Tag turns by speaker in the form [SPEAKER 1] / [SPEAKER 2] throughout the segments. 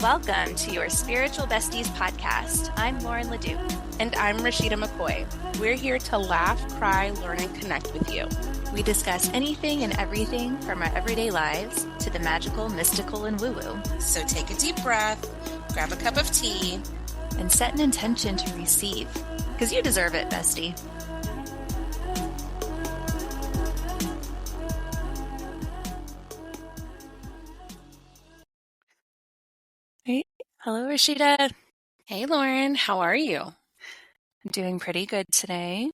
[SPEAKER 1] Welcome to Your Spiritual Besties podcast. I'm Lauren Leduc.
[SPEAKER 2] And I'm Rashida McCoy. We're here to laugh, cry, learn, and connect with you.
[SPEAKER 1] We discuss anything and everything from our everyday lives to the magical, mystical, and woo-woo.
[SPEAKER 2] So take a deep breath, grab a cup of tea,
[SPEAKER 1] and set an intention to receive, because you deserve it, bestie. Hey, hello, Rashida.
[SPEAKER 2] Hey, Lauren. How are you?
[SPEAKER 1] I'm doing pretty good today.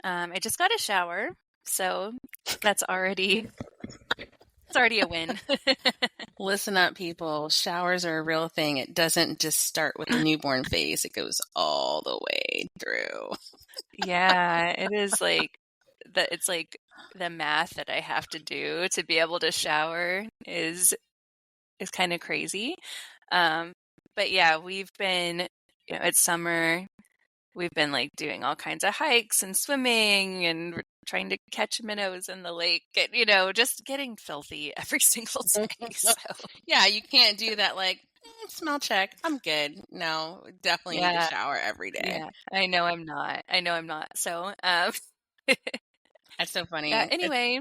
[SPEAKER 1] I just got a shower, so that's already a win.
[SPEAKER 2] Listen up, people. Showers are a real thing. It doesn't just start with the newborn phase. It goes all the way through.
[SPEAKER 1] Yeah, it is it's like the math that I have to do to be able to shower is kind of crazy. But yeah, we've been, it's summer. We've been doing all kinds of hikes and swimming and trying to catch minnows in the lake and, just getting filthy every single day. So.
[SPEAKER 2] Yeah, you can't do that smell check. I'm good. No, definitely need to shower every day.
[SPEAKER 1] Yeah, I know I'm not. So,
[SPEAKER 2] that's so funny.
[SPEAKER 1] Anyway,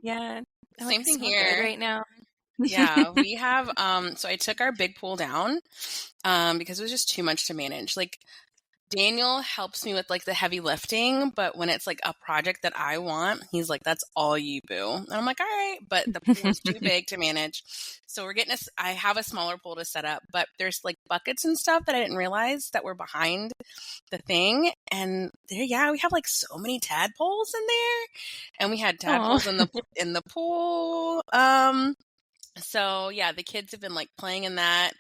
[SPEAKER 2] same thing here
[SPEAKER 1] right now.
[SPEAKER 2] Yeah, we have, so I took our big pool down, because it was just too much to manage. Daniel helps me with the heavy lifting, but when it's a project that I want, he's like, that's all you, boo. And I'm like, all right, but the pool is too big to manage. So I have a smaller pool to set up, but there's buckets and stuff that I didn't realize that were behind the thing. And we have so many tadpoles in there, and we had tadpoles in the pool. So yeah, the kids have been playing in that.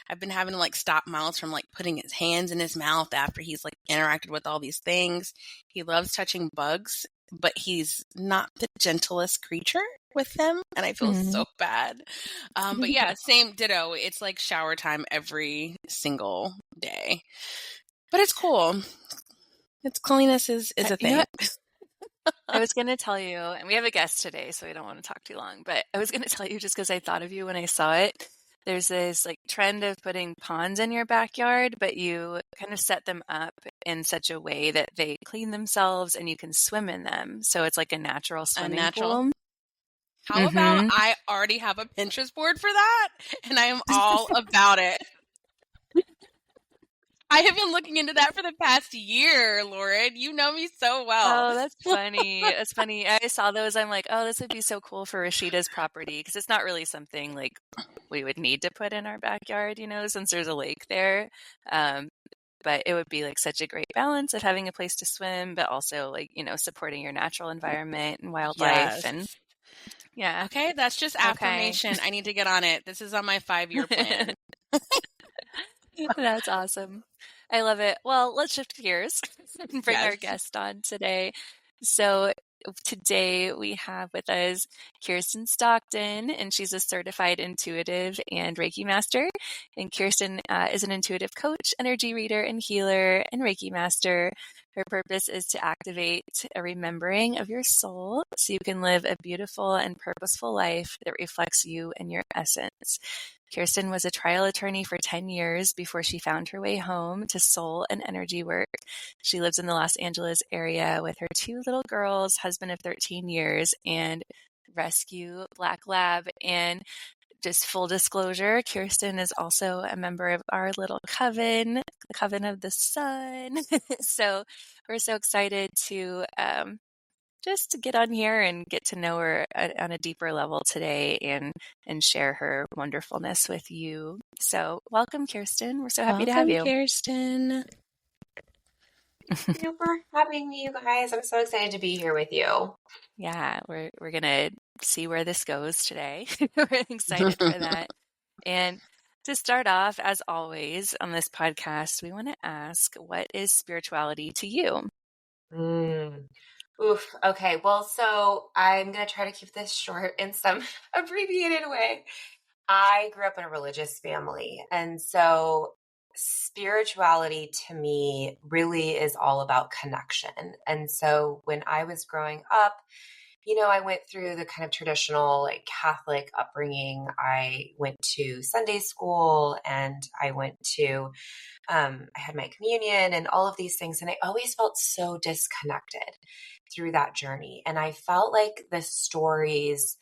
[SPEAKER 2] I've been having to stop Miles from putting his hands in his mouth after he's interacted with all these things. He loves touching bugs, but he's not the gentlest creature with them, and I feel so bad. But yeah, same ditto. It's shower time every single day, but it's cool. Cleanliness is a thing.
[SPEAKER 1] I was going to tell you, and we have a guest today, so I don't want to talk too long, but I was going to tell you just because I thought of you when I saw it. There's this trend of putting ponds in your backyard, but you kind of set them up in such a way that they clean themselves and you can swim in them. So it's like a natural swimming pool.
[SPEAKER 2] How about I already have a Pinterest board for that, and I am all about it. I have been looking into that for the past year, Lauren. You know me so well.
[SPEAKER 1] Oh, that's funny. That's funny. I saw those. I'm like, oh, this would be so cool for Rashida's property, because it's not really something we would need to put in our backyard, since there's a lake there. But it would be such a great balance of having a place to swim, but also supporting your natural environment and wildlife. Yes. And yeah.
[SPEAKER 2] Okay, that's just affirmation. Okay. I need to get on it. This is on my 5-year plan.
[SPEAKER 1] That's awesome. I love it. Well, let's shift gears and bring our guest on today. So today we have with us Kirsten Stockton, and she's a certified intuitive and Reiki master. And Kirsten is an intuitive coach, energy reader, and healer, and Reiki master. Her purpose is to activate a remembering of your soul so you can live a beautiful and purposeful life that reflects you and your essence. Kirsten was a trial attorney for 10 years before she found her way home to soul and energy work. She lives in the Los Angeles area with her 2 little girls, husband of 13 years, and rescue black lab. And just full disclosure, Kirsten is also a member of our little coven, the Coven of the Sun. So we're so excited to just to get on here and get to know her on a deeper level today and share her wonderfulness with you. So welcome, Kirsten. We're so happy to have you.
[SPEAKER 2] Kirsten.
[SPEAKER 3] Thank you for having me, you guys. I'm so excited to be here with you.
[SPEAKER 1] Yeah, we're going to see where this goes today. We're excited for that. And to start off, as always, on this podcast, we want to ask, what is spirituality to you?
[SPEAKER 3] Oof. Okay. Well, so I'm going to try to keep this short in some abbreviated way. I grew up in a religious family. And so spirituality to me really is all about connection. And so when I was growing up, I went through the kind of traditional like Catholic upbringing. I went to Sunday school and I went to, I had my communion and all of these things. And I always felt so disconnected through that journey. And I felt like the stories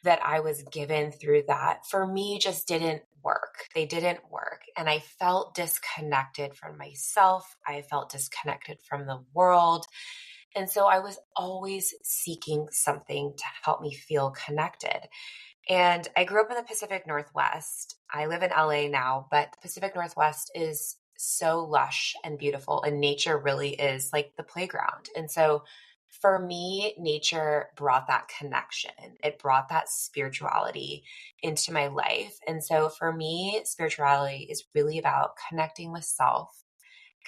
[SPEAKER 3] that I was given through that for me just didn't work. They didn't work. And I felt disconnected from myself. I felt disconnected from the world. And so I was always seeking something to help me feel connected. And I grew up in the Pacific Northwest. I live in LA now, but the Pacific Northwest is so lush and beautiful, and nature really is like the playground. And so for me, nature brought that connection. It brought that spirituality into my life. And so for me, spirituality is really about connecting with self,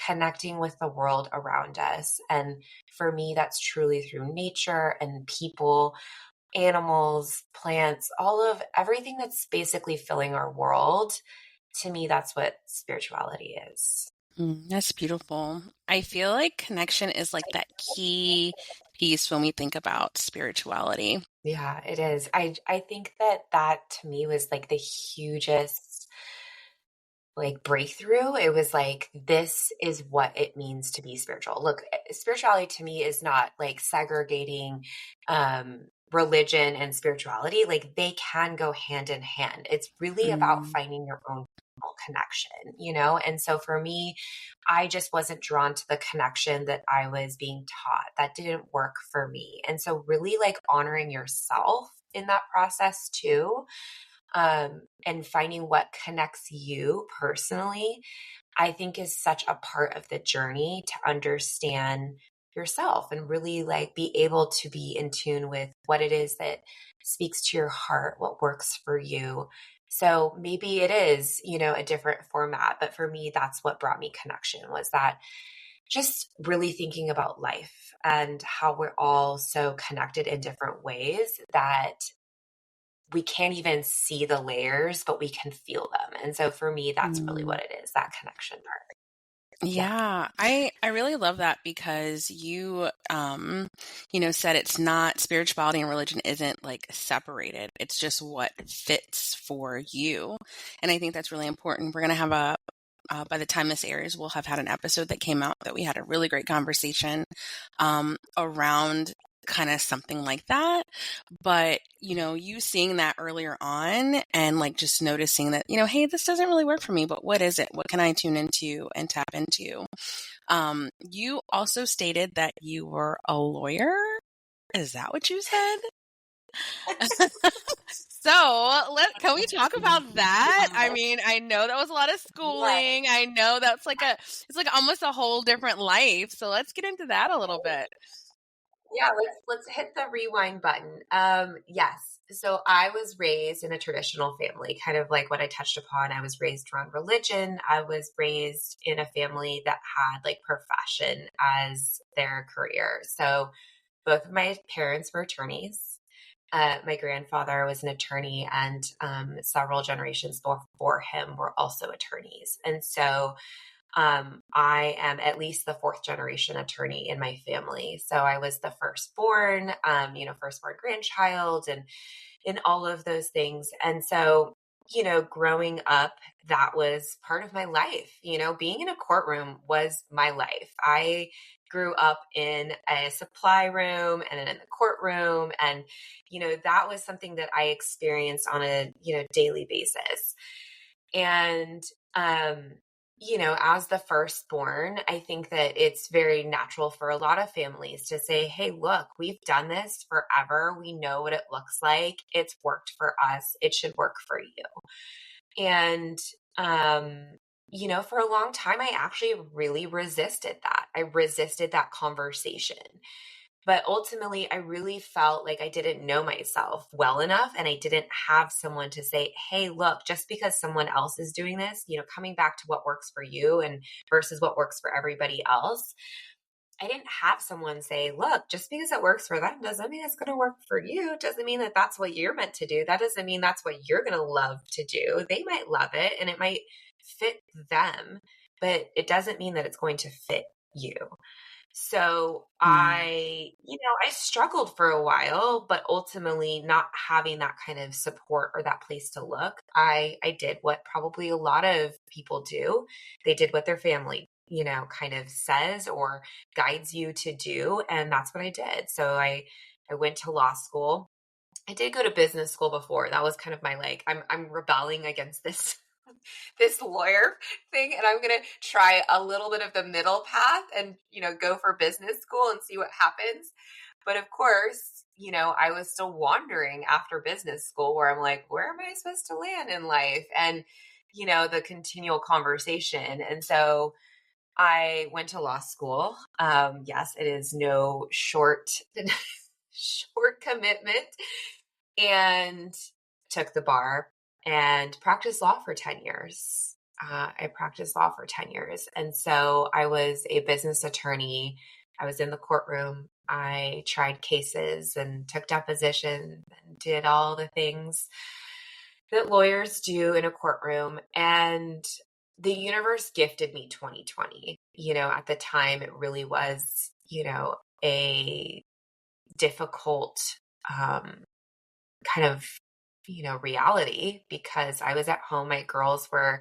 [SPEAKER 3] connecting with the world around us. And for me, that's truly through nature and people, animals, plants, all of everything that's basically filling our world. To me, that's what spirituality is.
[SPEAKER 2] That's beautiful. I feel like connection is like that key piece when we think about spirituality.
[SPEAKER 3] Yeah, it is. I think that to me was like the hugest like breakthrough. It was like, this is what it means to be spiritual. Look, spirituality to me is not like segregating religion and spirituality. Like they can go hand in hand. It's really about
[SPEAKER 2] Mm,
[SPEAKER 3] finding your own connection. And so for me, I just wasn't drawn to the connection that I was being taught. That didn't work for me. And so really like honoring yourself in that process too, and finding what connects you personally, I think is such a part of the journey to understand yourself and really like be able to be in tune with what it is that speaks to your heart, what works for you. So maybe it is, a different format, but for me, that's what brought me connection, was that just really thinking about life and how we're all so connected in different ways that we can't even see the layers, but we can feel them. And so for me, that's really
[SPEAKER 2] mm.
[SPEAKER 3] what it is, that connection part. Yeah.
[SPEAKER 2] Yeah, I really love that because said it's not, spirituality and religion isn't like separated. It's just what fits for you. And I think that's really important. We're going to have by the time this airs, we'll have had an episode that came out that we had a really great conversation around kind of something like that. But, you seeing that earlier on and like just noticing that, hey, this doesn't really work for me, but what is it? What can I tune into and tap into? You also stated that you were a lawyer. Is that what you said? So can we talk about that? I mean, I know that was a lot of schooling. I know that's it's like almost a whole different life. So let's get into that a little bit.
[SPEAKER 3] Yeah, let's hit the rewind button. Yes. So I was raised in a traditional family, kind of like what I touched upon. I was raised around religion. I was raised in a family that had like profession as their career. So both of my parents were attorneys. My grandfather was an attorney, and several generations before him were also attorneys. And so I am at least the fourth generation attorney in my family. So I was the firstborn, firstborn grandchild, and in all of those things. And so, growing up, that was part of my life. Being in a courtroom was my life. I grew up in a supply room and in the courtroom. And, that was something that I experienced on a, daily basis. And, as the firstborn, I think that it's very natural for a lot of families to say, hey, look, we've done this forever. We know what it looks like. It's worked for us. It should work for you. And, for a long time, I actually really resisted that. I resisted that conversation. But ultimately, I really felt like I didn't know myself well enough, and I didn't have someone to say, hey, look, just because someone else is doing this, coming back to what works for you and versus what works for everybody else. I didn't have someone say, look, just because it works for them doesn't mean it's going to work for you. Doesn't mean that that's what you're meant to do. That doesn't mean that's what you're going to love to do. They might love it and it might fit them, but it doesn't mean that it's going to fit you. So I struggled for a while, but ultimately not having that kind of support or that place to look, I did what probably a lot of people do. They did what their family, kind of says or guides you to do. And that's what I did. So I went to law school. I did go to business school before. That was kind of my like, I'm rebelling against this this lawyer thing, and I'm going to try a little bit of the middle path and, go for business school and see what happens. But of course, I was still wandering after business school where I'm like, where am I supposed to land in life? And, the continual conversation. And so I went to law school. Yes, it is no short commitment, and took the bar and practiced law for 10 years. I practiced law for 10 years. And so I was a business attorney. I was in the courtroom. I tried cases and took depositions and did all the things that lawyers do in a courtroom. And the universe gifted me 2020. At the time, it really was, a difficult kind of reality, because I was at home. My girls were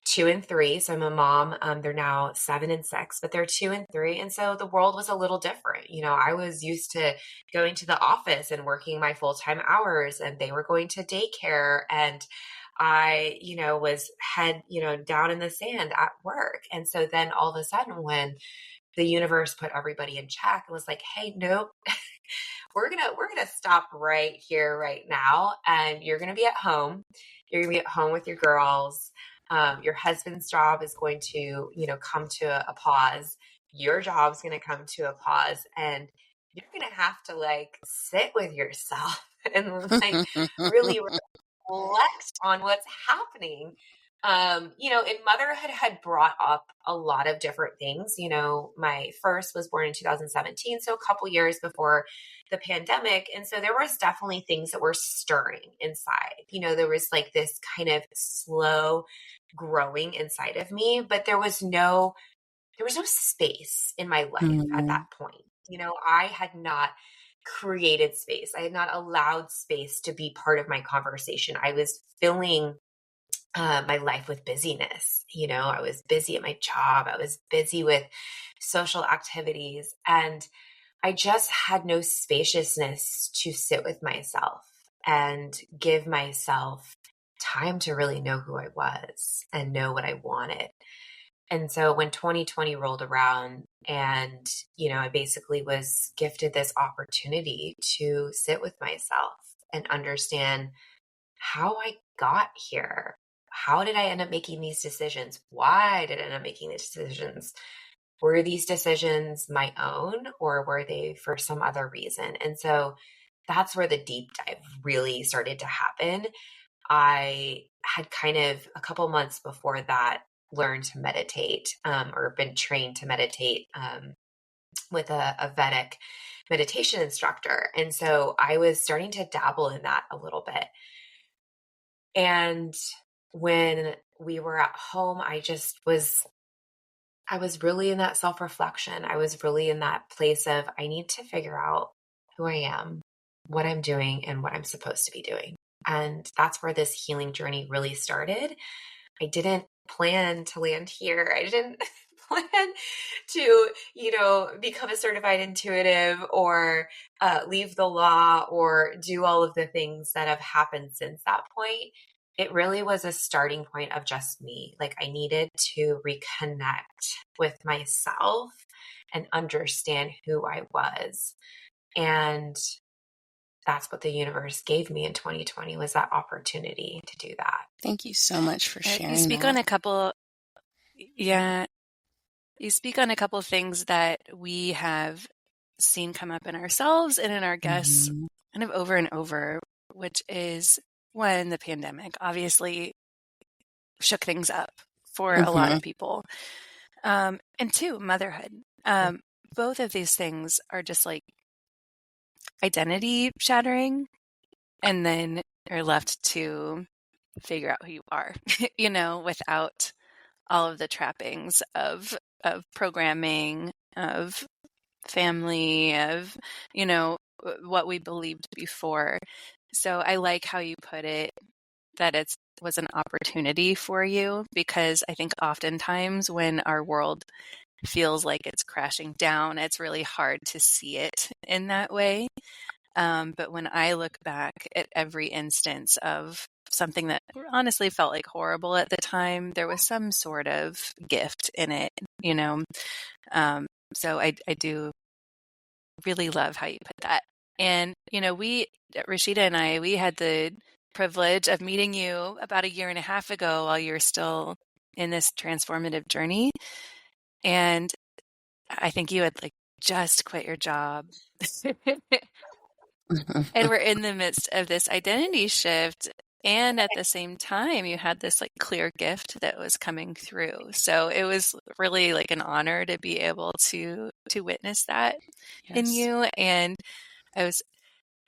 [SPEAKER 3] 2 and 3. So I'm a mom. They're now 7 and 6, but they're 2 and 3. And so the world was a little different. I was used to going to the office and working my full-time hours, and they were going to daycare. And I, was head, down in the sand at work. And so then all of a sudden, when the universe put everybody in check, it was like, hey, nope. we're gonna stop right here, right now, and you're gonna be at home. You're gonna be at home with your girls. Your husband's job is going to, come to a pause. Your job's gonna come to a pause, and you're gonna have to like sit with yourself and like really reflect on what's happening. And motherhood had brought up a lot of different things. My first was born in 2017, so a couple years before the pandemic. And so there was definitely things that were stirring inside. There was like this kind of slow growing inside of me, but there was no space in my life at that point. I had not created space. I had not allowed space to be part of my conversation. I was filling my life with busyness. I was busy at my job. I was busy with social activities, and I just had no spaciousness to sit with myself and give myself time to really know who I was and know what I wanted. And so when 2020 rolled around, and, I basically was gifted this opportunity to sit with myself and understand how I got here. How did I end up making these decisions? Why did I end up making these decisions? Were these decisions my own, or were they for some other reason? And so that's where the deep dive really started to happen. I had kind of a couple months before that learned to meditate, or been trained to meditate with a Vedic meditation instructor. And so I was starting to dabble in that a little bit. And when we were at home, I was really in that self-reflection. I was really in that place of, I need to figure out who I am, what I'm doing, and what I'm supposed to be doing. And that's where this healing journey really started. I didn't plan to land here. I didn't plan to, become a certified intuitive, or leave the law, or do all of the things that have happened since that point. It really was a starting point of just me. Like, I needed to reconnect with myself and understand who I was. And that's what the universe gave me in 2020, was that opportunity to do that.
[SPEAKER 2] Thank you so much for sharing.
[SPEAKER 1] You speak on a couple of things that we have seen come up in ourselves and in our guests kind of over and over, which is, one, the pandemic obviously shook things up for a lot of people. And two, motherhood. Both of these things are just like identity shattering, and then you're left to figure out who you are, without all of the trappings of programming, of family, of, what we believed before. So I like how you put it, that it was an opportunity for you, because I think oftentimes when our world feels like it's crashing down, it's really hard to see it in that way. But when I look back at every instance of something that honestly felt like horrible at the time, there was some sort of gift in it, you know? So I do really love how you put that. And, Rashida and I, we had the privilege of meeting you about a year and a half ago while you were still in this transformative journey. And I think you had just quit your job. And we're in the midst of this identity shift. And at the same time, you had this clear gift that was coming through. So it was really an honor to be able to witness that in you. And I was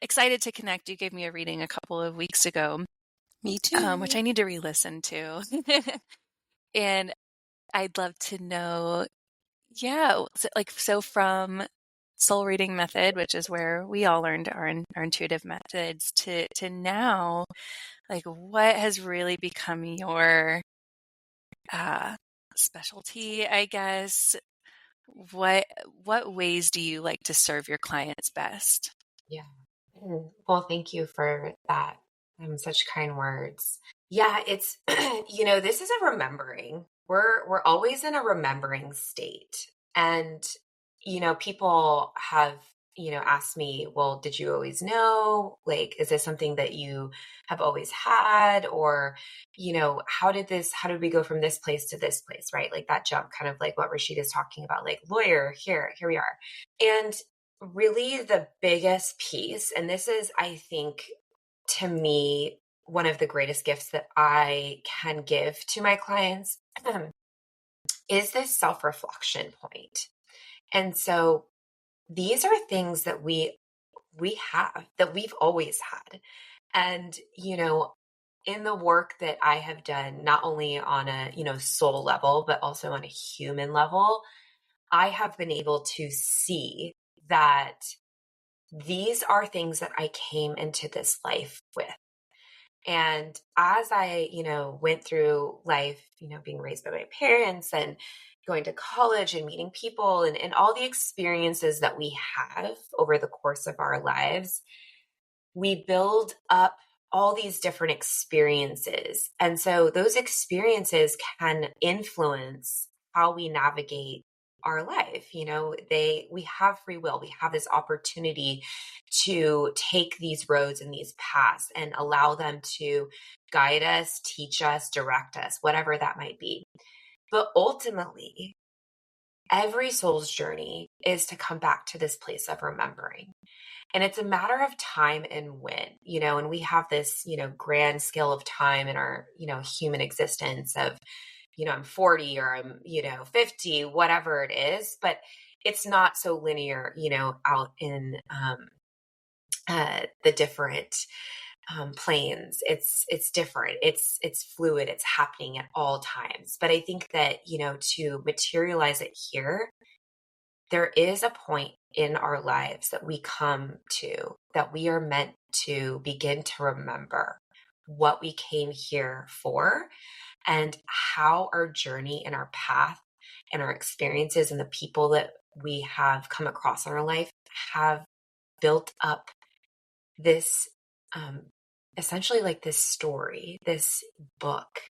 [SPEAKER 1] excited to connect. You gave me a reading a couple of weeks ago.
[SPEAKER 2] Me too.
[SPEAKER 1] Which I need to re-listen to. And I'd love to know, so from soul reading method, which is where we all learned our intuitive methods, to now, what has really become your specialty, I guess? What ways do you like to serve your clients best?
[SPEAKER 3] Yeah. Well, thank you for that. Such kind words. Yeah, it's this is a remembering. We're always in a remembering state. And people have asked me, well, did you always know? Is this something that you have always had? Or how did we go from this place to this place, right? That jump, kind of like what Rashida's talking about, lawyer, here we are. And really the biggest piece, and this is, I think, to me, one of the greatest gifts that I can give to my clients, is this self-reflection point. And so these are things that we have, that we've always had. And, in the work that I have done, not only on a, soul level, but also on a human level, I have been able to see that these are things that I came into this life with. And as I, went through life, being raised by my parents and going to college and meeting people and all the experiences that we have over the course of our lives, we build up all these different experiences. And so those experiences can influence how we navigate our life. We have free will. We have this opportunity to take these roads and these paths and allow them to guide us, teach us, direct us, whatever that might be. But ultimately, every soul's journey is to come back to this place of remembering. And it's a matter of time and when, and we have this, grand scale of time in our, human existence of, I'm 40 or I'm, 50, whatever it is, but it's not so linear, out in the different planes. It's different. It's fluid. It's happening at all times. But I think that, to materialize it here, there is a point in our lives that we come to, that we are meant to begin to remember what we came here for and how our journey and our path and our experiences and the people that we have come across in our life have built up this, essentially this story, this book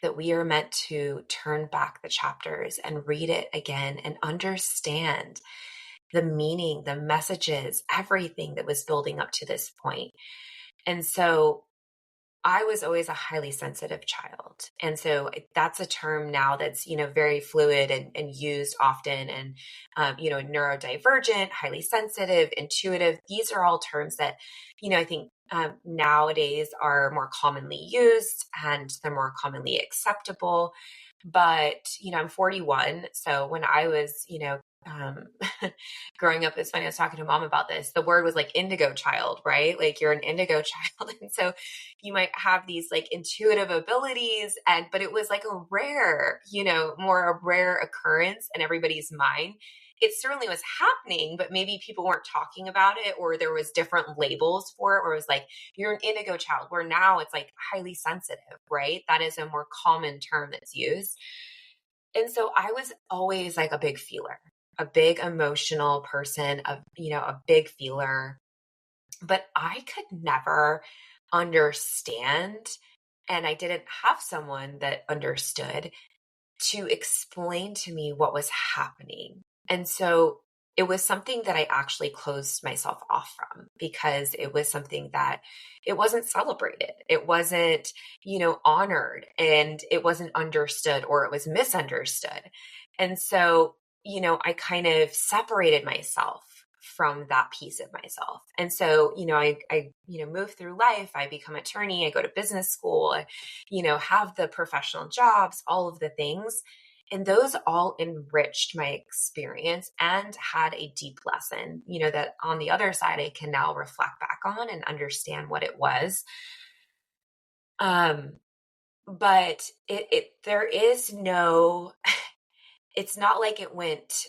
[SPEAKER 3] that we are meant to turn back the chapters and read it again and understand the meaning, the messages, everything that was building up to this point. And so I was always a highly sensitive child. And so that's a term now that's, very fluid and used often. And, neurodivergent, highly sensitive, intuitive. These are all terms that, I think nowadays are more commonly used and they're more commonly acceptable. But, I'm 41. So when I was, growing up, it's funny, I was talking to mom about this. The word was indigo child, right? You're an indigo child. And so you might have these intuitive abilities but it was a rare, more a rare occurrence in everybody's mind. it certainly was happening, but maybe people weren't talking about it, or there was different labels for it, or it was like, you're an indigo child, where now it's like highly sensitive, right? That is a more common term that's used. And so I was always like a big feeler, a big emotional person, a big feeler, but I could never understand, and I didn't have someone that understood to explain to me what was happening. And so it was something that I actually closed myself off from, because it was something that it wasn't celebrated. It wasn't, honored, and it wasn't understood, or it was misunderstood. And so, I kind of separated myself from that piece of myself. And so, I move through life, I become an attorney, I go to business school, I, have the professional jobs, all of the things. And those all enriched my experience and had a deep lesson, that on the other side, I can now reflect back on and understand what it was. But there is no, it's not like it went,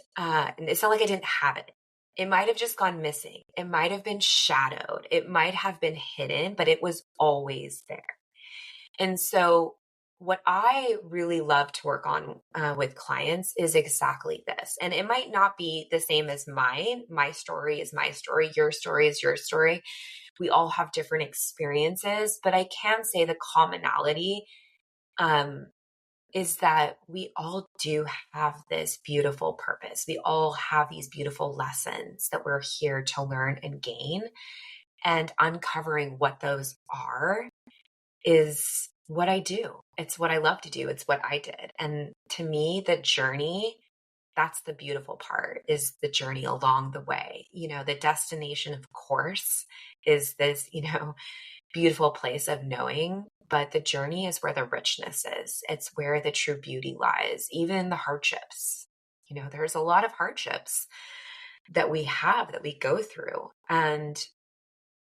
[SPEAKER 3] it's not like I didn't have it. It might have just gone missing. It might have been shadowed. It might have been hidden, but it was always there. And so what I really love to work on with clients is exactly this. And it might not be the same as mine. My story is my story. Your story is your story. We all have different experiences, but I can say the commonality is that we all do have this beautiful purpose. We all have these beautiful lessons that we're here to learn and gain, and uncovering what those are is what I do. It's what I love to do. It's what I did. And to me, the journey, that's the beautiful part, is the journey along the way. The destination, of course, is this, beautiful place of knowing, but the journey is where the richness is. It's where the true beauty lies, even the hardships. There's a lot of hardships that we have, that we go through. And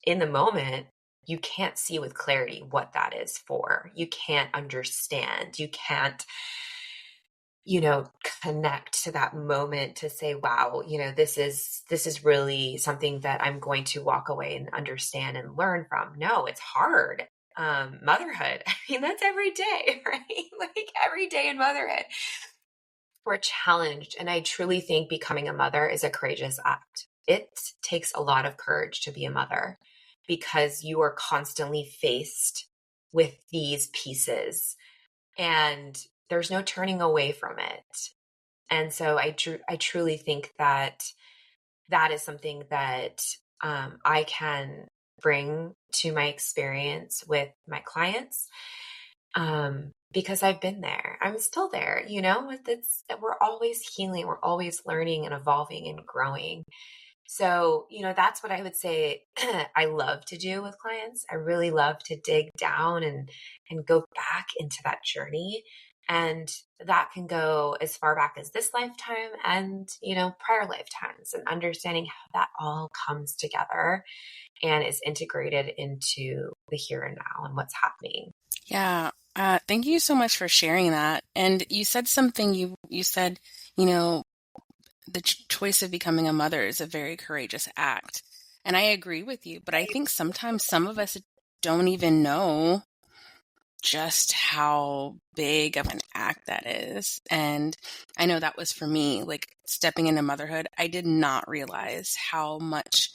[SPEAKER 3] in the moment, you can't see with clarity what that is for. You can't understand. You can't, connect to that moment to say, wow, this is really something that I'm going to walk away and understand and learn from. No, it's hard. Motherhood, I mean, that's every day, right? Like every day in motherhood, we're challenged. And I truly think becoming a mother is a courageous act. It takes a lot of courage to be a mother, because you are constantly faced with these pieces, and there's no turning away from it. And so I truly think that that is something that I can bring to my experience with my clients, because I've been there. I'm still there, we're always healing, we're always learning and evolving and growing. So, that's what I would say I love to do with clients. I really love to dig down and go back into that journey. And that can go as far back as this lifetime and, prior lifetimes, and understanding how that all comes together and is integrated into the here and now and what's happening.
[SPEAKER 2] Yeah. Thank you so much for sharing that. And you said something, you said, the choice of becoming a mother is a very courageous act. And I agree with you, but I think sometimes some of us don't even know just how big of an act that is. And I know that was for me, like stepping into motherhood, I did not realize how much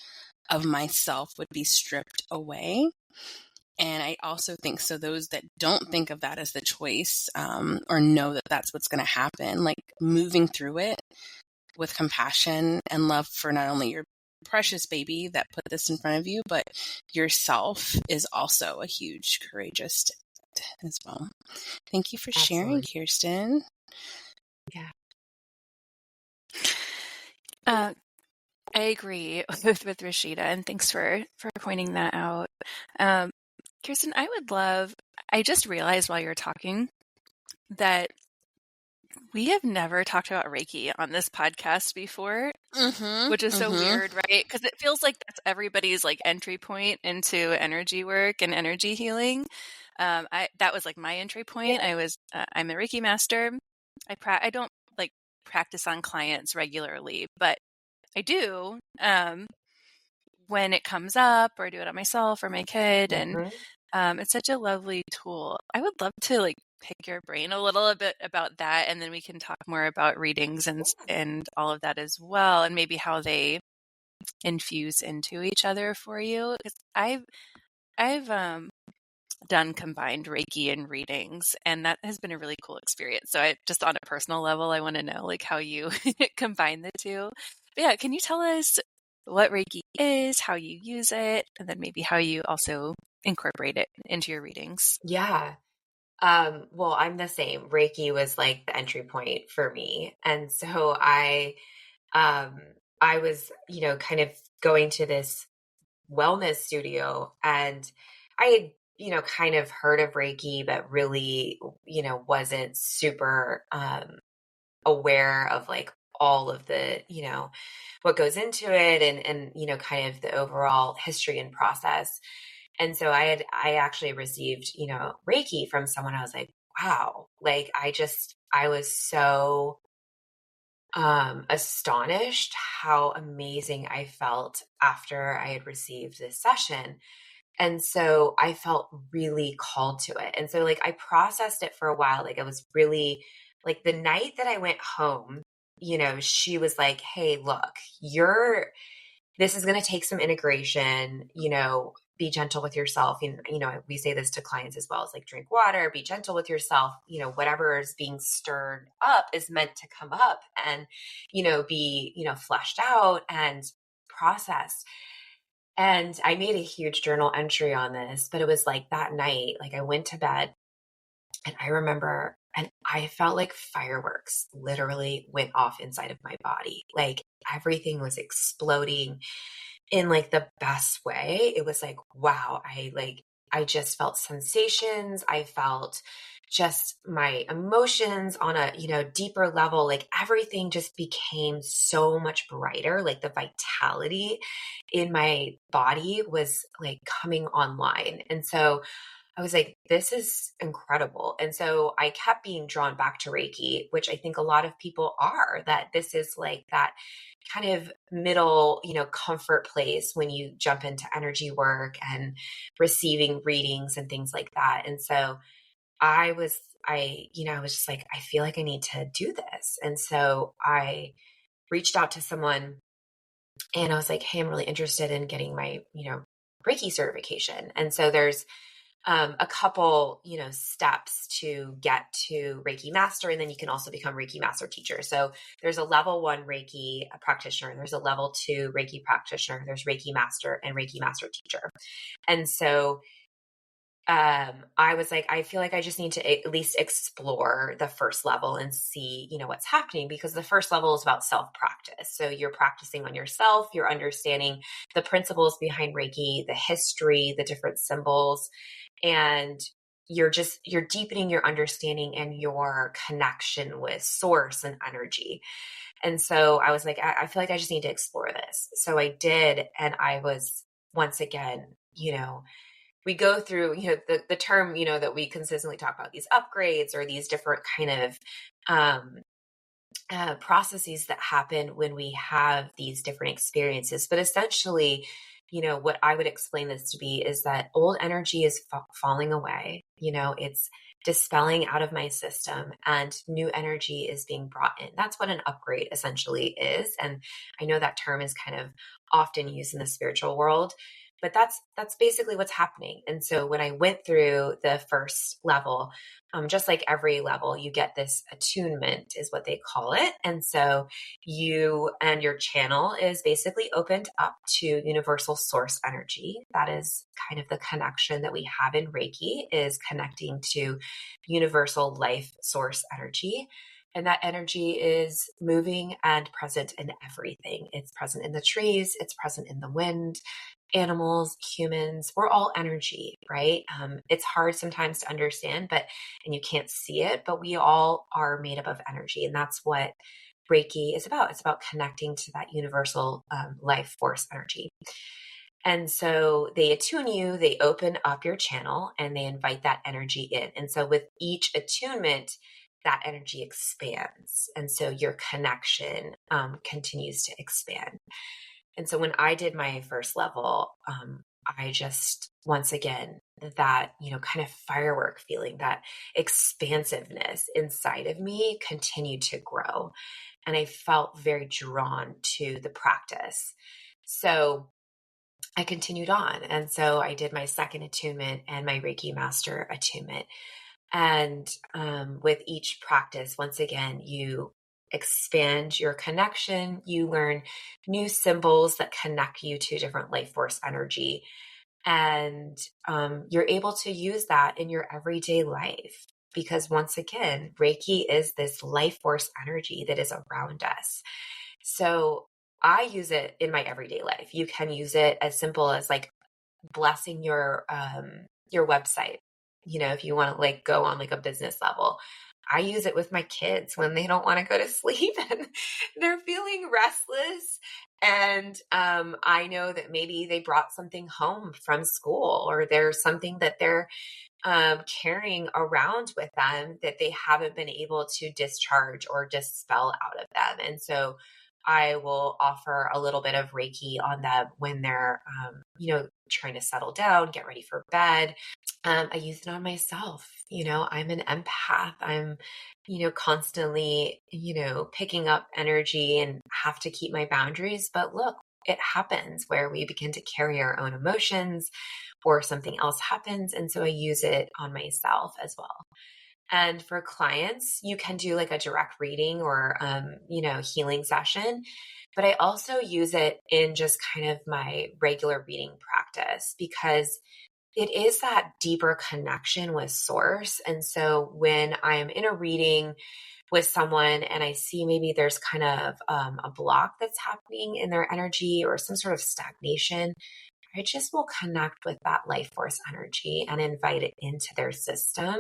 [SPEAKER 2] of myself would be stripped away. And I also think, so those that don't think of that as the choice, or know that that's what's going to happen, like moving through it with compassion and love for not only your precious baby that put this in front of you, but yourself, is also a huge courageous act as well. Thank you for sharing, Kirsten.
[SPEAKER 3] Yeah.
[SPEAKER 1] I agree with Rashida, and thanks for pointing that out. Kirsten, I just realized while you're talking that we have never talked about Reiki on this podcast before, which is so weird, right? Because it feels like that's everybody's like entry point into energy work and energy healing. That was like my entry point. I'm a Reiki master. I don't like practice on clients regularly, but I do when it comes up, or I do it on myself or my kid. And it's such a lovely tool. I would love to like pick your brain a little bit about that, and then we can talk more about readings and all of that as well, and maybe how they infuse into each other for you. 'Cause I've done combined Reiki and readings, and that has been a really cool experience. So I just on a personal level, I want to know like how you combine the two. But yeah, can you tell us what Reiki is, how you use it, and then maybe how you also incorporate it into your readings?
[SPEAKER 3] Yeah. Well, I'm the same. Reiki was like the entry point for me. And so I was, kind of going to this wellness studio, and I had, kind of heard of Reiki, but really, wasn't super, aware of like all of the, what goes into it, and, kind of the overall history and process. And so I actually received, Reiki from someone. I was like, wow, like I was so astonished how amazing I felt after I had received this session. And so I felt really called to it. And so like I processed it for a while. Like I was really like the night that I went home, she was like, "Hey, look, this is going to take some integration, be gentle with yourself." And, we say this to clients as well, as like drink water, be gentle with yourself, whatever is being stirred up is meant to come up and, be, fleshed out and processed. And I made a huge journal entry on this, but it was like that night, like I went to bed and I remember, and I felt like fireworks literally went off inside of my body. Like everything was exploding in like the best way. It was like, wow, I just felt sensations. I felt just my emotions on a, deeper level. Like everything just became so much brighter. Like the vitality in my body was like coming online. And so I was like, this is incredible. And so I kept being drawn back to Reiki, which I think a lot of people are, that this is like that kind of middle, comfort place when you jump into energy work and receiving readings and things like that. And so I was just like, I feel like I need to do this. And so I reached out to someone and I was like, hey, I'm really interested in getting my, Reiki certification. And so there's a couple, steps to get to Reiki master, and then you can also become Reiki master teacher. So there's a level 1 Reiki practitioner, there's a level 2 Reiki practitioner, there's Reiki master and Reiki master teacher. And so I was like, I feel like I just need to at least explore the first level and see, what's happening, because the first level is about self-practice. So you're practicing on yourself, you're understanding the principles behind Reiki, the history, the different symbols, and you're deepening your understanding and your connection with source and energy. And so I was like, I feel like I just need to explore this. So I did. And I was, once again, we go through, the term, that we consistently talk about, these upgrades or these different kind of processes that happen when we have these different experiences. But essentially, what I would explain this to be is that old energy is falling away. It's dispelling out of my system and new energy is being brought in. That's what an upgrade essentially is. And I know that term is kind of often used in the spiritual world, but that's basically what's happening. And so when I went through the first level, just like every level, you get this attunement is what they call it. And so you and your channel is basically opened up to universal source energy. That is kind of the connection that we have in Reiki, is connecting to universal life source energy. And that energy is moving and present in everything. It's present in the trees. It's present in the wind. Animals, humans, we're all energy, right? It's hard sometimes to understand, and you can't see it, but we all are made up of energy. And that's what Reiki is about. It's about connecting to that universal life force energy. And so they attune you, they open up your channel, and they invite that energy in. And so with each attunement, that energy expands. And so your connection continues to expand. And so when I did my first level, I just, once again, that, kind of firework feeling, that expansiveness inside of me continued to grow. And I felt very drawn to the practice. So I continued on. And so I did my second attunement and my Reiki master attunement. And with each practice, once again, you expand your connection. You learn new symbols that connect you to different life force energy. And you're able to use that in your everyday life. Because once again, Reiki is this life force energy that is around us. So I use it in my everyday life. You can use it as simple as like blessing your website. If you want to like go on like a business level, I use it with my kids when they don't want to go to sleep and they're feeling restless. And I know that maybe they brought something home from school, or there's something that they're carrying around with them that they haven't been able to discharge or dispel out of them. And so I will offer a little bit of Reiki on them when they're, trying to settle down, get ready for bed. I use it on myself. I'm an empath. I'm, constantly, picking up energy and have to keep my boundaries. But look, it happens where we begin to carry our own emotions or something else happens. And so I use it on myself as well. And for clients, you can do like a direct reading or, healing session. But I also use it in just kind of my regular reading practice, because it is that deeper connection with source. And so when I'm in a reading with someone and I see maybe there's kind of a block that's happening in their energy or some sort of stagnation, I just will connect with that life force energy and invite it into their system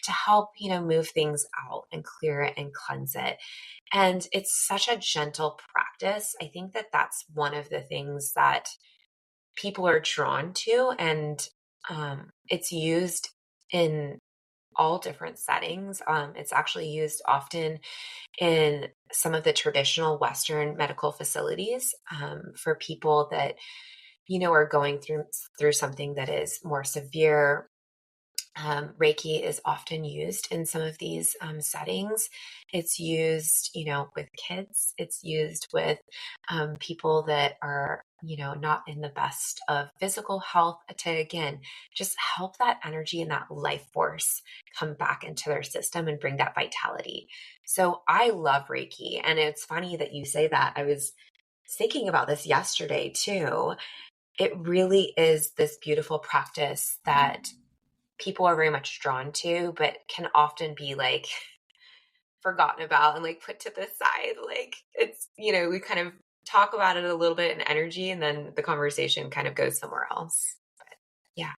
[SPEAKER 3] to help, move things out and clear it and cleanse it. And it's such a gentle practice. I think that that's one of the things that people are drawn to. And it's used in all different settings. It's actually used often in some of the traditional Western medical facilities for people that are going through something that is more severe. Reiki is often used in some of these settings. It's used, with kids. It's used with people that are, not in the best of physical health, to, again, just help that energy and that life force come back into their system and bring that vitality. So I love Reiki. And it's funny that you say that. I was thinking about this yesterday too. It really is this beautiful practice that people are very much drawn to, but can often be like forgotten about and like put to the side. Like it's, we kind of talk about it a little bit in energy and then the conversation kind of goes somewhere else. But yeah.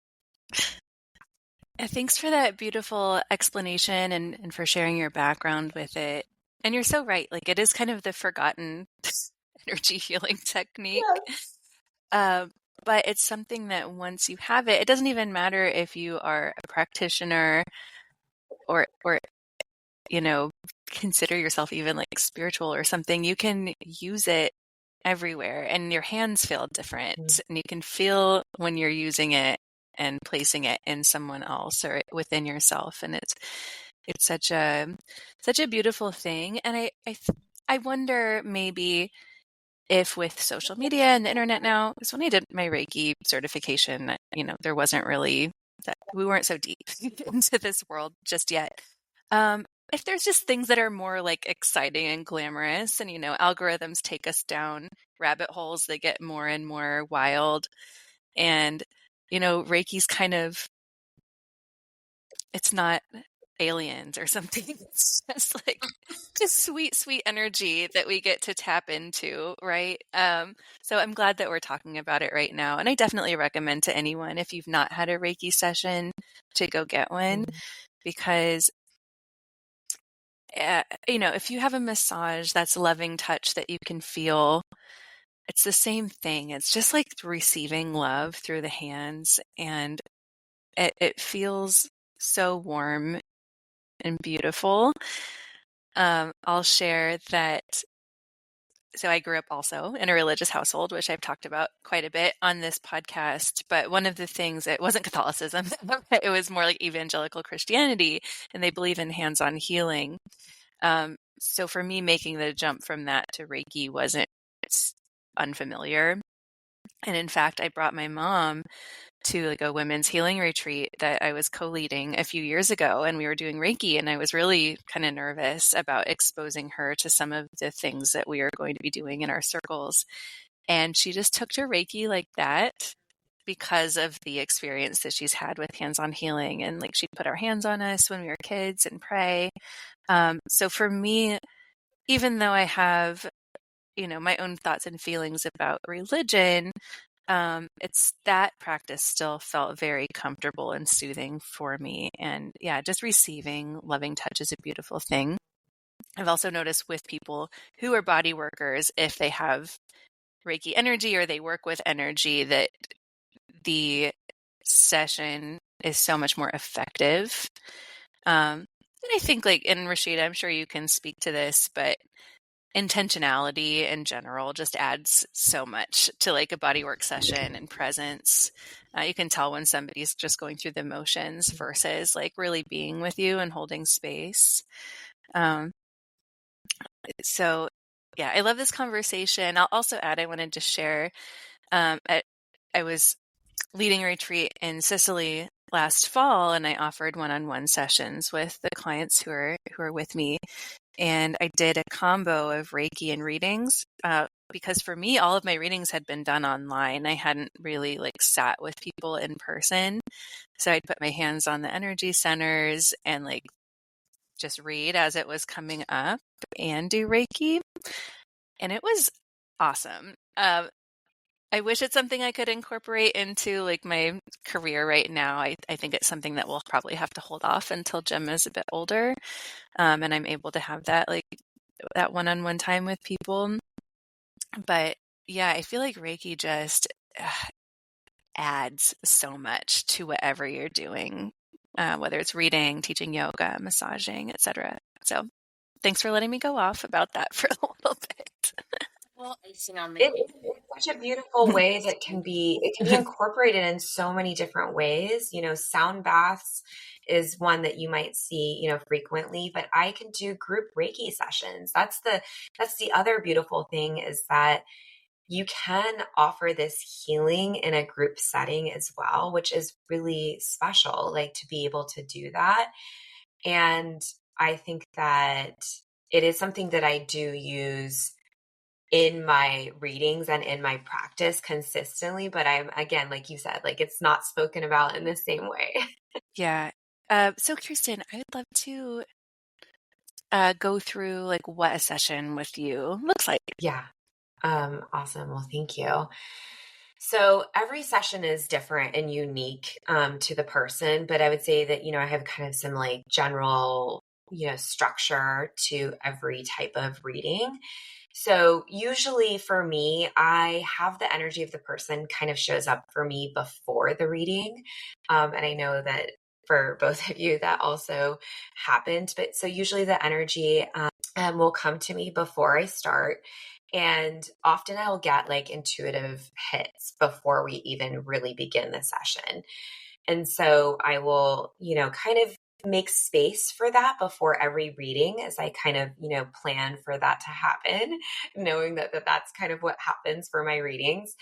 [SPEAKER 1] Thanks for that beautiful explanation and for sharing your background with it. And you're so right. Like it is kind of the forgotten energy healing technique. Yes. But it's something that once you have it, it doesn't even matter if you are a practitioner or consider yourself even like spiritual or something. You can use it everywhere and your hands feel different. Mm-hmm. And you can feel when you're using it and placing it in someone else or within yourself. And it's such a beautiful thing. And I wonder maybe if with social media and the internet now, because when I did my Reiki certification, there wasn't really that, we weren't so deep into this world just yet. If there's just things that are more like exciting and glamorous and, algorithms take us down rabbit holes, they get more and more wild. And, Reiki's kind of, it's not aliens or something. It's just like just sweet, sweet energy that we get to tap into, right? So I'm glad that we're talking about it right now. And I definitely recommend to anyone, if you've not had a Reiki session, to go get one. Mm-hmm. Because, if you have a massage, that's loving touch that you can feel. It's the same thing. It's just like receiving love through the hands. And it feels so warm and beautiful. I'll share that. So I grew up also in a religious household, which I've talked about quite a bit on this podcast. But one of the things, it wasn't Catholicism, it was more like evangelical Christianity, and they believe in hands-on healing. So for me, making the jump from that to Reiki wasn't unfamiliar. And in fact, I brought my mom to like a women's healing retreat that I was co-leading a few years ago, and we were doing Reiki, and I was really kind of nervous about exposing her to some of the things that we are going to be doing in our circles. And she just took to Reiki like that because of the experience that she's had with hands-on healing. And like she'd put our hands on us when we were kids and pray. So for me, even though I have, my own thoughts and feelings about religion, it's that practice still felt very comfortable and soothing for me. And yeah, just receiving loving touch is a beautiful thing. I've also noticed with people who are body workers, if they have Reiki energy or they work with energy, that the session is so much more effective. And I think and Rashida, I'm sure you can speak to this, but intentionality in general just adds so much to like a bodywork session and presence. You can tell when somebody's just going through the motions versus like really being with you and holding space. So yeah, I love this conversation. I'll also add, I wanted to share, I was leading a retreat in Sicily last fall, and I offered one-on-one sessions with the clients who are with me. And I did a combo of Reiki and readings because for me, all of my readings had been done online. I hadn't really sat with people in person. So I'd put my hands on the energy centers and just read as it was coming up and do Reiki. And it was awesome. I wish it's something I could incorporate into my career right now. I think it's something that we'll probably have to hold off until Gemma is a bit older. And I'm able to have that that one-on-one time with people. But yeah, I feel like Reiki just adds so much to whatever you're doing, whether it's reading, teaching yoga, massaging, etc. So thanks for letting me go off about that for a little bit.
[SPEAKER 2] Well, icing on the
[SPEAKER 3] it's such a beautiful way that it can be incorporated in so many different ways. Sound baths is one that you might see, frequently, but I can do group Reiki sessions. That's the other beautiful thing, is that you can offer this healing in a group setting as well, which is really special, to be able to do that. And I think that it is something that I do use in my readings and in my practice consistently, but I'm, again, like you said, it's not spoken about in the same way.
[SPEAKER 1] Yeah. So Kirsten, I would love to go through what a session with you looks like.
[SPEAKER 3] Yeah. Awesome. Well, thank you. So every session is different and unique to the person, but I would say that, I have kind of some general, structure to every type of reading. So usually for me, I have the energy of the person kind of shows up for me before the reading. And I know that for both of you, that also happened. But so usually the energy will come to me before I start. And often I'll get intuitive hits before we even really begin the session. And so I will, kind of make space for that before every reading, as I kind of, plan for that to happen, knowing that that's kind of what happens for my readings.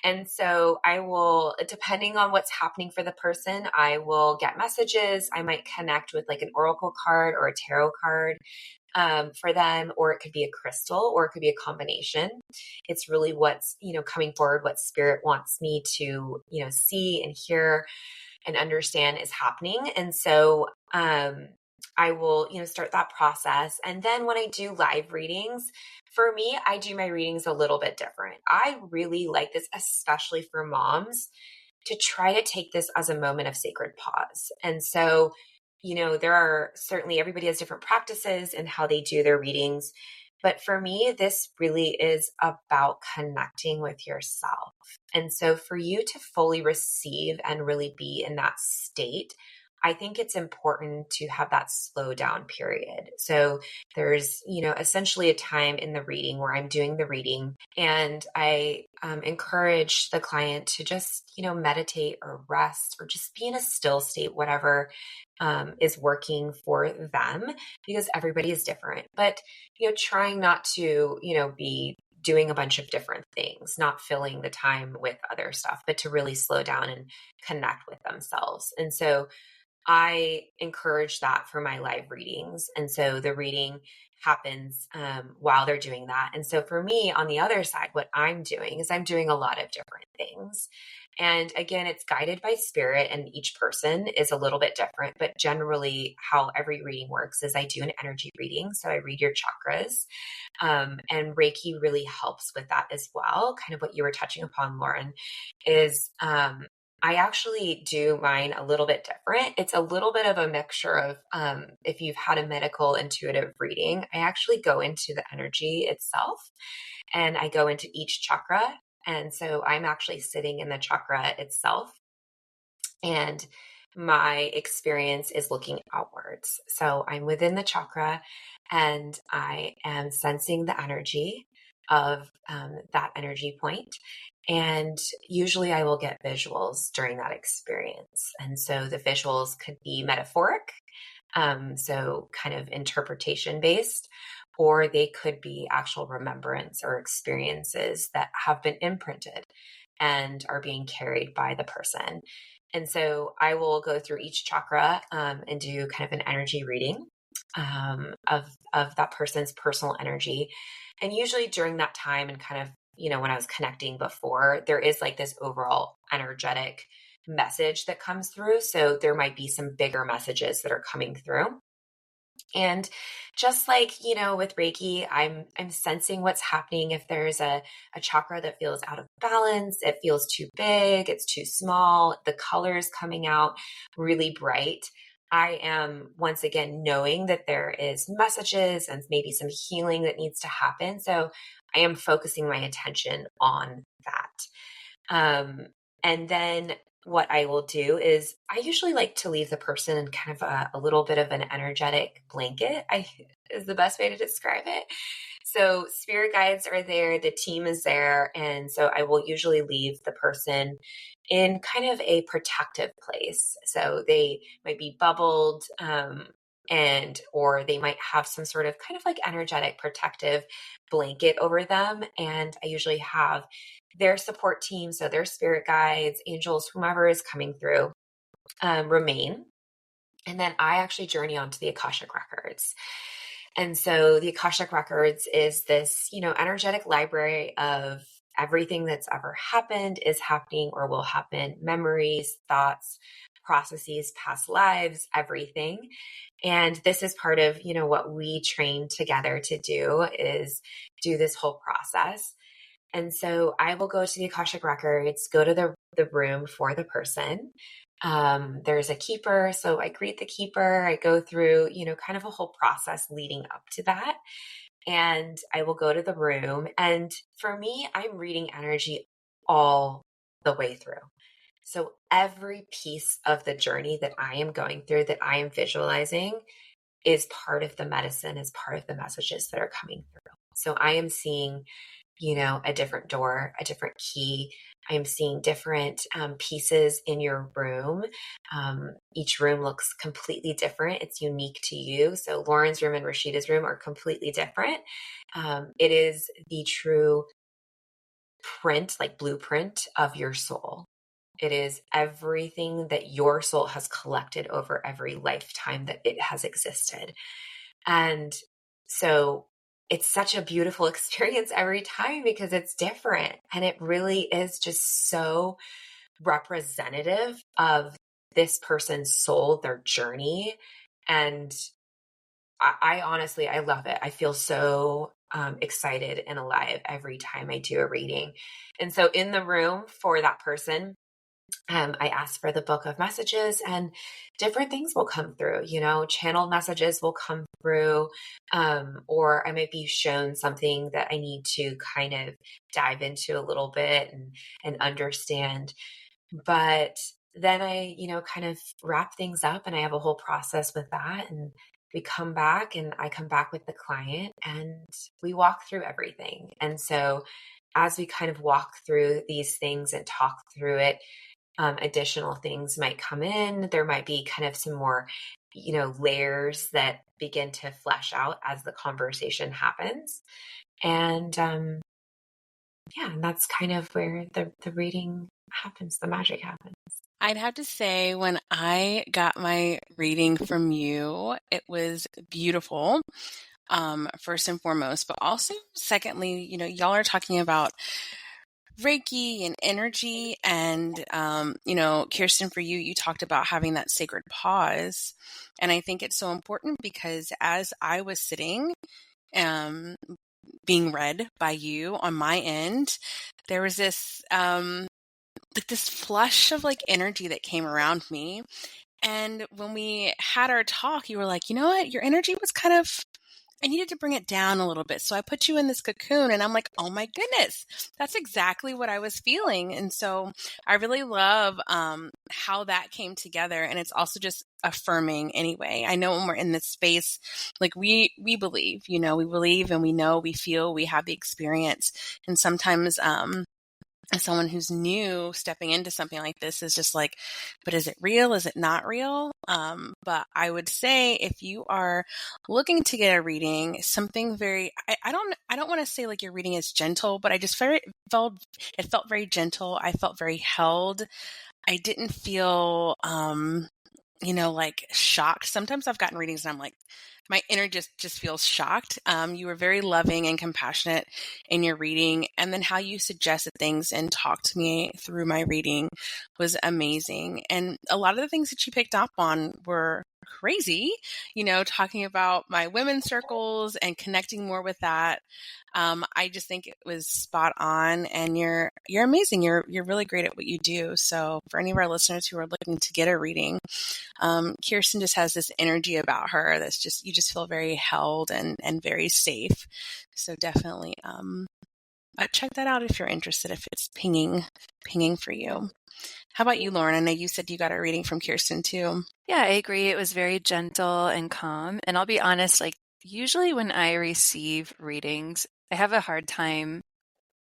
[SPEAKER 3] And so I will, depending on what's happening for the person, I will get messages. I might connect with an oracle card or a tarot card for them, or it could be a crystal, or it could be a combination. It's really what's, coming forward, what spirit wants me to, see and hear and understand is happening. And so I will, start that process. And then when I do live readings, for me, I do my readings a little bit different. I really like this, especially for moms, to try to take this as a moment of sacred pause. And so, there are certainly, everybody has different practices and how they do their readings. But for me, this really is about connecting with yourself. And so for you to fully receive and really be in that state, I think it's important to have that slow down period. So there's, essentially a time in the reading where I'm doing the reading, and I encourage the client to just, meditate or rest or just be in a still state, whatever is working for them, because everybody is different. But, trying not to, be doing a bunch of different things, not filling the time with other stuff, but to really slow down and connect with themselves. And so I encourage that for my live readings. And so the reading happens while they're doing that. And so for me, on the other side, what I'm doing is I'm doing a lot of different things. And again, it's guided by spirit, and each person is a little bit different. But generally, how every reading works is I do an energy reading. So I read your chakras. And Reiki really helps with that as well. Kind of what you were touching upon, Lauren, is I actually do mine a little bit different. It's a little bit of a mixture of, if you've had a medical intuitive reading, I actually go into the energy itself, and I go into each chakra. And so I'm actually sitting in the chakra itself, and my experience is looking outwards. So I'm within the chakra, and I am sensing the energy of that energy point. And usually I will get visuals during that experience. And so the visuals could be metaphoric, so kind of interpretation based, or they could be actual remembrance or experiences that have been imprinted and are being carried by the person. And so I will go through each chakra and do kind of an energy reading of that person's personal energy. And usually during that time, and kind of, when I was connecting before, there is like this overall energetic message that comes through. So there might be some bigger messages that are coming through. And just like, with Reiki, I'm sensing what's happening. If there's a chakra that feels out of balance, it feels too big, it's too small, the colors coming out really bright, I am once again knowing that there is messages and maybe some healing that needs to happen. So I am focusing my attention on that. And then what I will do is I usually like to leave the person in kind of a little bit of an energetic blanket, is the best way to describe it. So spirit guides are there, the team is there. And so I will usually leave the person in kind of a protective place. So they might be bubbled, or they might have some sort of kind of like energetic protective blanket over them. And I usually have their support team, so their spirit guides, angels, whomever is coming through, remain. And then I actually journey onto the Akashic Records. And so the Akashic Records is this, energetic library of everything that's ever happened, is happening, or will happen, memories, thoughts, processes, past lives, everything. And this is part of, what we train together to do, is do this whole process. And so I will go to the Akashic Records, go to the room for the person. There's a keeper. So I greet the keeper. I go through, kind of a whole process leading up to that. And I will go to the room. And for me, I'm reading energy all the way through. So every piece of the journey that I am going through, that I am visualizing, is part of the medicine, is part of the messages that are coming through. So I am seeing, a different door, a different key. I am seeing different pieces in your room. Each room looks completely different. It's unique to you. So Lauren's room and Rashida's room are completely different. It is the true print, like blueprint of your soul. It is everything that your soul has collected over every lifetime that it has existed. And so it's such a beautiful experience every time, because it's different. And it really is just so representative of this person's soul, their journey. And I honestly, I love it. I feel so excited and alive every time I do a reading. And so in the room for that person, I ask for the book of messages, and different things will come through, channeled messages will come through, or I might be shown something that I need to kind of dive into a little bit and understand. But then I, kind of wrap things up, and I have a whole process with that. And we come back, and I come back with the client, and we walk through everything. And so as we kind of walk through these things and talk through it, additional things might come in. There might be kind of some more, layers that begin to flesh out as the conversation happens. And and that's kind of where the reading happens, the magic happens.
[SPEAKER 2] I'd have to say, when I got my reading from you, it was beautiful, first and foremost, but also secondly, y'all are talking about Reiki and energy. And, Kirsten, for you, you talked about having that sacred pause. And I think it's so important because as I was sitting, being read by you on my end, there was this, like this flush of like energy that came around me. And when we had our talk, you were like, you know what? Your energy was kind of, I needed to bring it down a little bit. So I put you in this cocoon, and I'm like, oh my goodness, that's exactly what I was feeling. And so I really love how that came together. And it's also just affirming anyway. I know when we're in this space, like we believe, we believe and we know, we feel, we have the experience. And sometimes, as someone who's new stepping into something like this is just like, but is it real? Is it not real? But I would say if you are looking to get a reading, something very, I don't want to say like your reading is gentle, but I just it felt very gentle. I felt very held. I didn't feel, like shocked. Sometimes I've gotten readings and I'm like, my inner just feels shocked. You were very loving and compassionate in your reading. And then how you suggested things and talked to me through my reading was amazing. And a lot of the things that you picked up on were crazy, talking about my women's circles and connecting more with that. I just think it was spot on, and you're amazing. You're really great at what you do. So for any of our listeners who are looking to get a reading, Kirsten just has this energy about her that's just, you just feel very held and very safe. So definitely, check that out if you're interested, if it's pinging for you. How about you, Lauren? I know you said you got a reading from Kirsten too.
[SPEAKER 1] Yeah, I agree. It was very gentle and calm. And I'll be honest, like usually when I receive readings, I have a hard time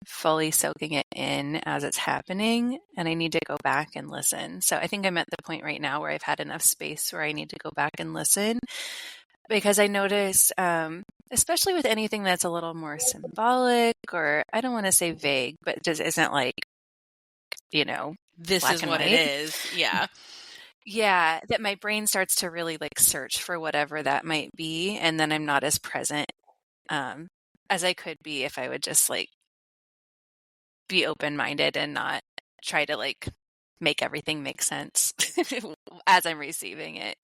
[SPEAKER 1] fully soaking it in as it's happening, and I need to go back and listen. So I think I'm at the point right now where I've had enough space where I need to go back and listen, because I notice, especially with anything that's a little more symbolic, or I don't want to say vague, but just isn't like,
[SPEAKER 2] this
[SPEAKER 1] black
[SPEAKER 2] is
[SPEAKER 1] and
[SPEAKER 2] what
[SPEAKER 1] white.
[SPEAKER 2] it is. Yeah.
[SPEAKER 1] Yeah, that my brain starts to really like search for whatever that might be, and then I'm not as present as I could be if I would just like be open-minded and not try to like make everything make sense as I'm receiving it.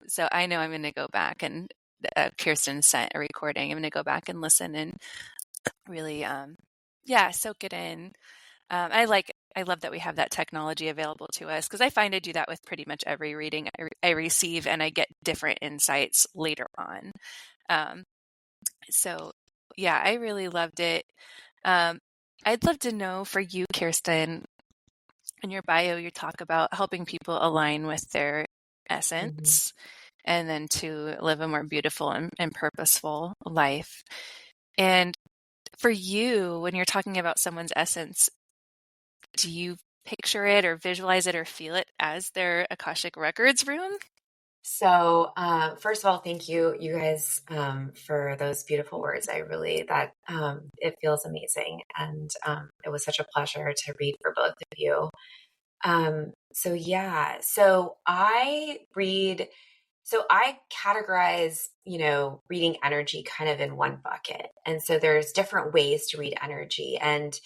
[SPEAKER 1] So I know I'm going to go back, and Kirsten sent a recording. I'm going to go back and listen and really, soak it in. I love that we have that technology available to us, because I find I do that with pretty much every reading I receive, and I get different insights later on. So yeah, I really loved it. I'd love to know for you, Kirsten, in your bio, you talk about helping people align with their essence and then to live a more beautiful and purposeful life. And for you, when you're talking about someone's essence, do you picture it or visualize it or feel it as their Akashic Records room?
[SPEAKER 3] So, first of all, thank you guys, for those beautiful words. It feels amazing. And, it was such a pleasure to read for both of you. So I categorize, reading energy kind of in one bucket. And so there's different ways to read energy, and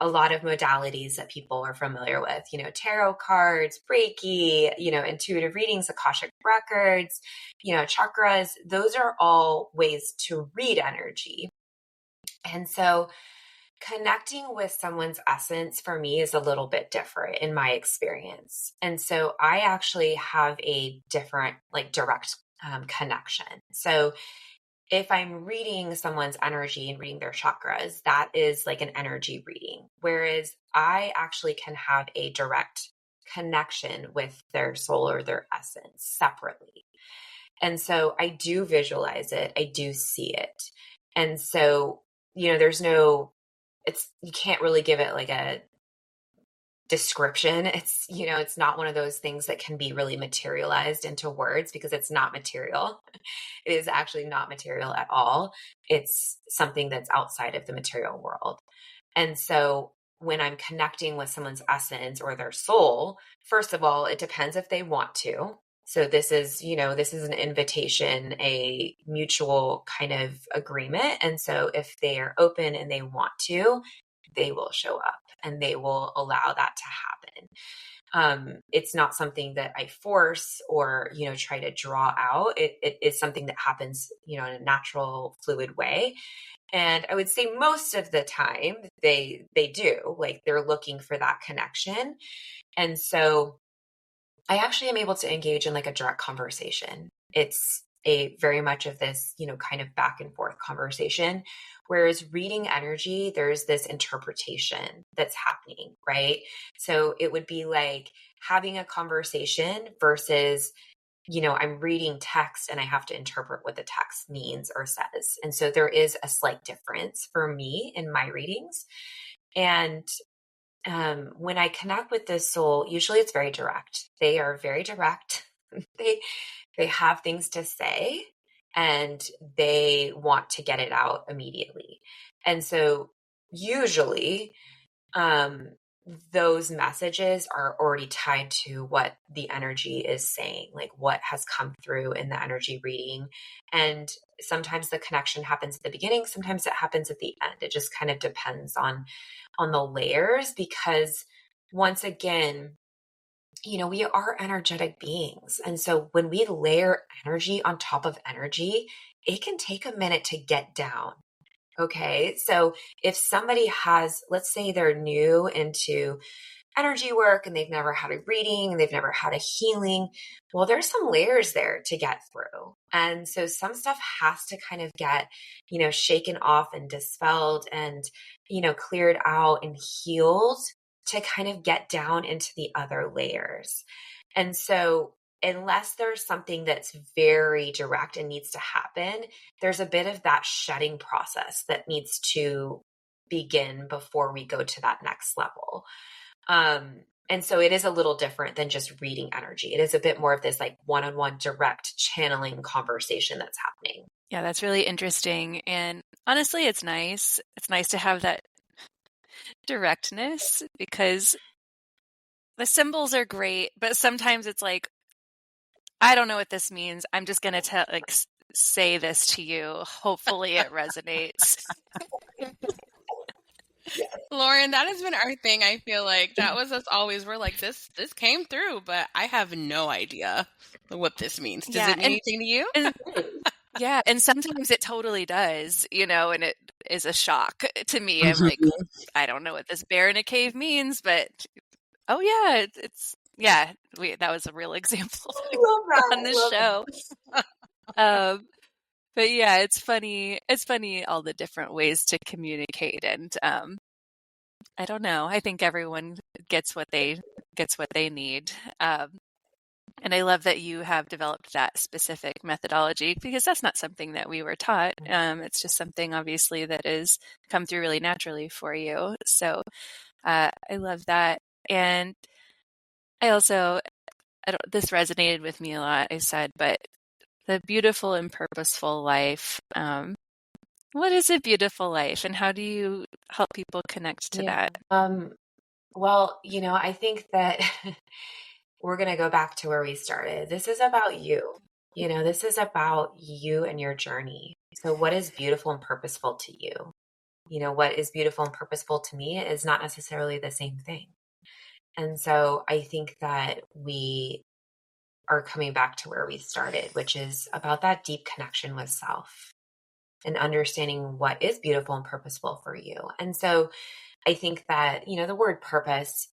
[SPEAKER 3] a lot of modalities that people are familiar with, tarot cards, Reiki, intuitive readings, Akashic records, chakras. Those are all ways to read energy. And so connecting with someone's essence for me is a little bit different in my experience. And so I actually have a different, like, direct connection. So if I'm reading someone's energy and reading their chakras, that is like an energy reading. Whereas I actually can have a direct connection with their soul or their essence separately. And so I do visualize it. I do see it. And so, you can't really give it like a description. It's not one of those things that can be really materialized into words because it's not material. It is actually not material at all. It's something that's outside of the material world. And so when I'm connecting with someone's essence or their soul, first of all, it depends if they want to. So this is an invitation, a mutual kind of agreement. And so if they are open and they want to, they will show up and they will allow that to happen. It's not something that I force or, try to draw out. It is something that happens, in a natural, fluid way. And I would say most of the time they do, like they're looking for that connection. And so I actually am able to engage in like a direct conversation. It's a very much of this, kind of back and forth conversation. Whereas reading energy, there's this interpretation that's happening, right? So it would be like having a conversation versus, I'm reading text and I have to interpret what the text means or says. And so there is a slight difference for me in my readings. And when I connect with this soul, usually it's very direct. They are very direct. They have things to say and they want to get it out immediately. And so usually those messages are already tied to what the energy is saying, like what has come through in the energy reading. And sometimes the connection happens at the beginning, sometimes it happens at the end. It just kind of depends on the layers, because once again, we are energetic beings. And so when we layer energy on top of energy, it can take a minute to get down. Okay. So if somebody has, let's say they're new into energy work and they've never had a reading and they've never had a healing, well, there's some layers there to get through. And so some stuff has to kind of get, shaken off and dispelled and, cleared out and healed to kind of get down into the other layers. And so unless there's something that's very direct and needs to happen, there's a bit of that shedding process that needs to begin before we go to that next level. And so it is a little different than just reading energy. It is a bit more of this like one-on-one direct channeling conversation that's happening.
[SPEAKER 1] Yeah, that's really interesting. And honestly, it's nice. It's nice to have that directness because the symbols are great, but sometimes it's like, I don't know what this means. I'm just going to say this to you. Hopefully it resonates.
[SPEAKER 2] Lauren, that has been our thing. I feel like that was us always. We're like, this came through, but I have no idea what this means. Does it mean anything to you?
[SPEAKER 1] Yeah. And sometimes it totally does, and it is a shock to me. I'm like, I don't know what this bear in a cave means, but oh yeah, that was a real example on this show. But yeah, it's funny. It's funny all the different ways to communicate, and I don't know. I think everyone gets what they need. And I love that you have developed that specific methodology because that's not something that we were taught. It's just something obviously that has come through really naturally for you. So I love that. And I also, this resonated with me a lot, I said, but the beautiful and purposeful life. What is a beautiful life and how do you help people connect to that?
[SPEAKER 3] Well, I think that we're going to go back to where we started. This is about you. This is about you and your journey. So what is beautiful and purposeful to you? What is beautiful and purposeful to me is not necessarily the same thing. And so I think that we are coming back to where we started, which is about that deep connection with self and understanding what is beautiful and purposeful for you. And so I think that, the word purpose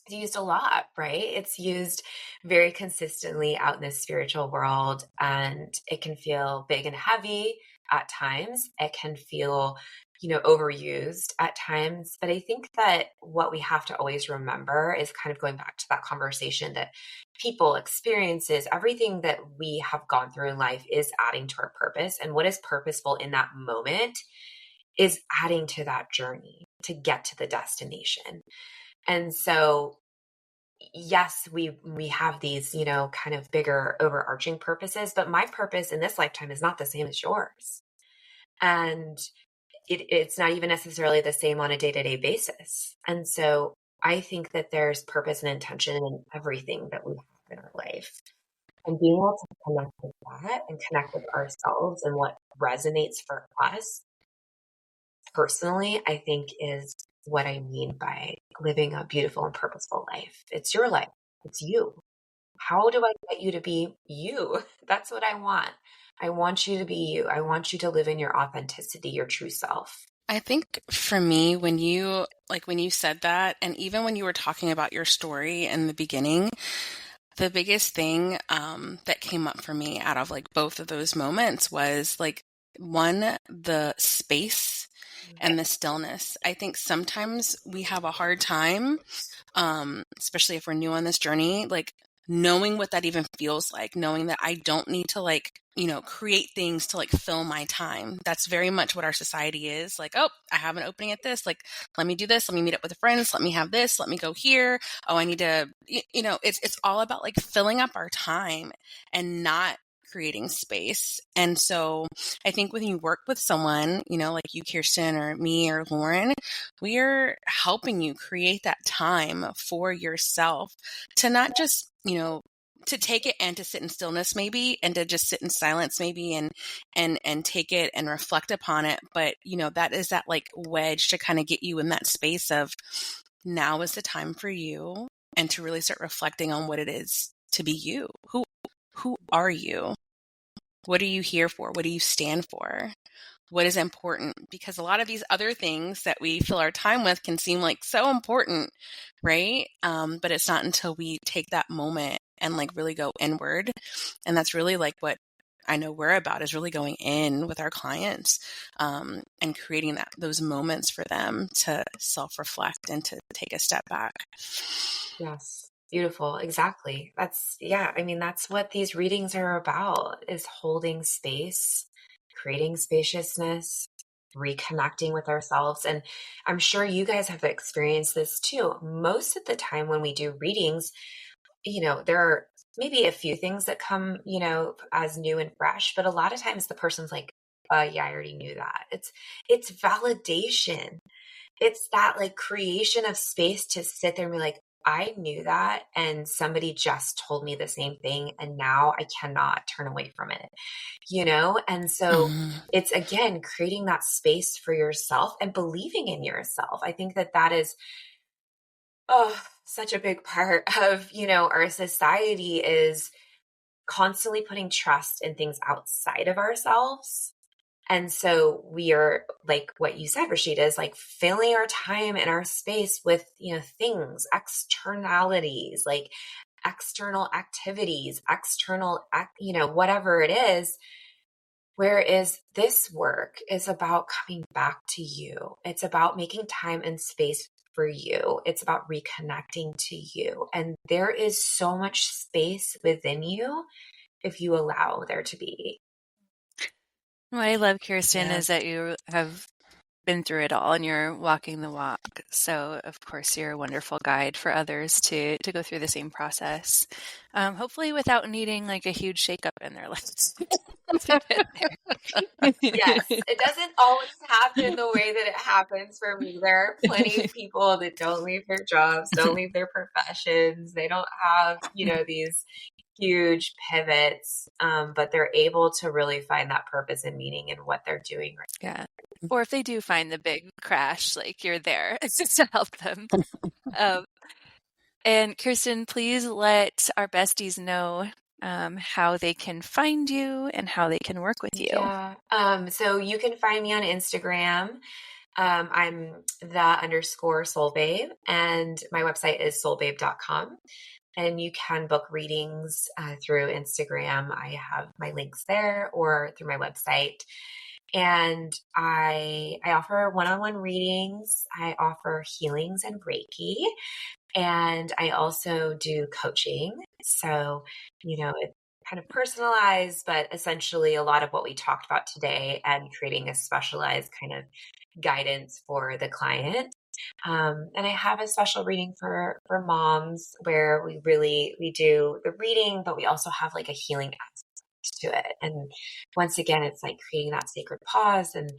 [SPEAKER 3] is used a lot, right? It's used very consistently out in the spiritual world, and it can feel big and heavy at times. It can feel, overused at times. But I think that what we have to always remember is kind of going back to that conversation that people, experiences, everything that we have gone through in life is adding to our purpose. And what is purposeful in that moment is adding to that journey to get to the destination. And so, yes, we have these, kind of bigger overarching purposes, but my purpose in this lifetime is not the same as yours. And it's not even necessarily the same on a day-to-day basis. And so I think that there's purpose and intention in everything that we have in our life. And being able to connect with that and connect with ourselves and what resonates for us personally, I think is what I mean by living a beautiful and purposeful life. It's your life. It's you. How do I get you to be you? That's what I want. I want you to be you. I want you to live in your authenticity, your true self.
[SPEAKER 2] I think for me, when you said that, and even when you were talking about your story in the beginning, the biggest thing that came up for me out of like both of those moments was like, one, the space and the stillness. I think sometimes we have a hard time, especially if we're new on this journey, like knowing what that even feels like, knowing that I don't need to like, create things to like fill my time. That's very much what our society is. Like, oh, I have an opening at this. Like, let me do this. Let me meet up with friends. Let me have this. Let me go here. Oh, I need to, it's all about like filling up our time and not creating space. And so I think when you work with someone, like you, Kirsten, or me or Lauren, we are helping you create that time for yourself to not just, to take it and to sit in stillness maybe, and to just sit in silence maybe and take it and reflect upon it. But, that is that like wedge to kind of get you in that space of now is the time for you, and to really start reflecting on what it is to be you. Who are you? What are you here for? What do you stand for? What is important? Because a lot of these other things that we fill our time with can seem like so important, right? But it's not until we take that moment and like really go inward. And that's really like what I know we're about, is really going in with our clients and creating those moments for them to self-reflect and to take a step back.
[SPEAKER 3] Yes. Beautiful. Exactly. That's what these readings are about, is holding space, creating spaciousness, reconnecting with ourselves. And I'm sure you guys have experienced this too. Most of the time when we do readings, there are maybe a few things that come, as new and fresh, but a lot of times the person's like, yeah, I already knew that. It's validation. It's that like creation of space to sit there and be like, I knew that, and somebody just told me the same thing, and now I cannot turn away from it, And so it's, again, creating that space for yourself and believing in yourself. I think that is, such a big part of, our society, is constantly putting trust in things outside of ourselves. And so we are, like what you said, Rashida, is like filling our time and our space with, things, externalities, like external activities, whatever it is. Whereas this work is about coming back to you. It's about making time and space for you. It's about reconnecting to you. And there is so much space within you if you allow there to be.
[SPEAKER 1] What I love, Kirsten, is that you have been through it all and you're walking the walk. So, of course, you're a wonderful guide for others to go through the same process, hopefully without needing like a huge shakeup in their lives.
[SPEAKER 3] Yes, it doesn't always happen the way that it happens for me. There are plenty of people that don't leave their jobs, don't leave their professions. They don't have, these huge pivots, but they're able to really find that purpose and meaning in what they're doing right now.
[SPEAKER 1] Yeah. Or if they do find the big crash, like you're there just to help them. And Kirsten, please let our besties know how they can find you and how they can work with you.
[SPEAKER 3] Yeah. So you can find me on Instagram. I'm _soulbabe, and my website is soulbabe.com. And you can book readings through Instagram. I have my links there, or through my website. And I offer one-on-one readings. I offer healings and Reiki. And I also do coaching. So, it's kind of personalized, but essentially a lot of what we talked about today and creating a specialized kind of guidance for the client. And I have a special reading for moms where we do the reading, but we also have like a healing aspect to it. And once again, it's like creating that sacred pause and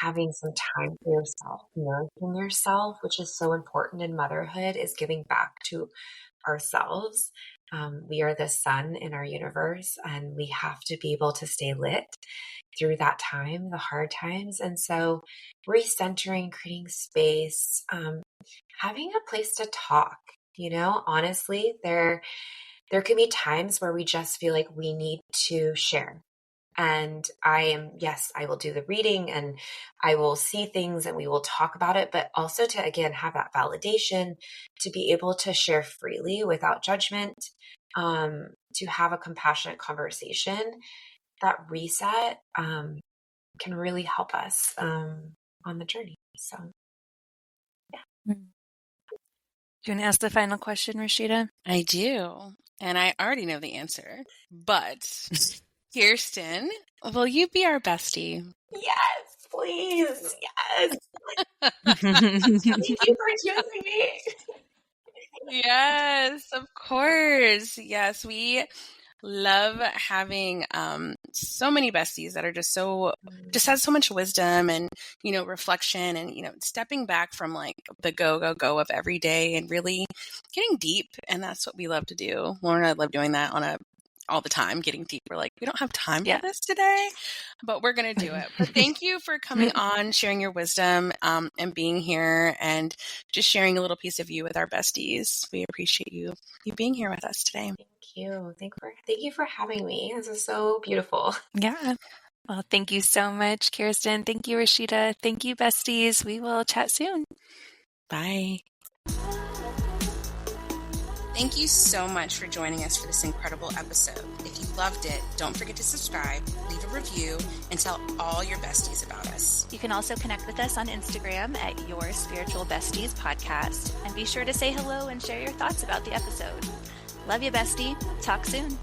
[SPEAKER 3] having some time for yourself, nourishing yourself, which is so important in motherhood, is giving back to ourselves. We are the sun in our universe, and we have to be able to stay lit through that time, the hard times. And so recentering, creating space, having a place to talk, honestly, there can be times where we just feel like we need to share. And I will do the reading and I will see things and we will talk about it, but also to, again, have that validation, to be able to share freely without judgment, to have a compassionate conversation. That reset can really help us on the journey. So, yeah.
[SPEAKER 1] Do you want to ask the final question, Rashida?
[SPEAKER 2] I do. And I already know the answer, but Kirsten, will you be our bestie?
[SPEAKER 3] Yes, please. Yes. Thank you for choosing me.
[SPEAKER 2] Yes, of course. Yes, we love having so many besties that are just has so much wisdom and, reflection and, stepping back from like the go of every day and really getting deep. And that's what we love to do. Lauren and I love doing that all the time, getting deep. We're like, we don't have time for this today, but we're going to do it. But thank you for coming on, sharing your wisdom, and being here and just sharing a little piece of you with our besties. We appreciate you being here with us today.
[SPEAKER 3] Thank you. Thank you for having me. This is so beautiful.
[SPEAKER 1] Yeah. Well, thank you so much, Kirsten. Thank you, Rashida. Thank you, besties. We will chat soon.
[SPEAKER 2] Bye. Thank you so much for joining us for this incredible episode. If you loved it, don't forget to subscribe, leave a review, and tell all your besties about us.
[SPEAKER 1] You can also connect with us on Instagram at yourspiritualbestiespodcast. And be sure to say hello and share your thoughts about the episode. Love you, bestie. Talk soon.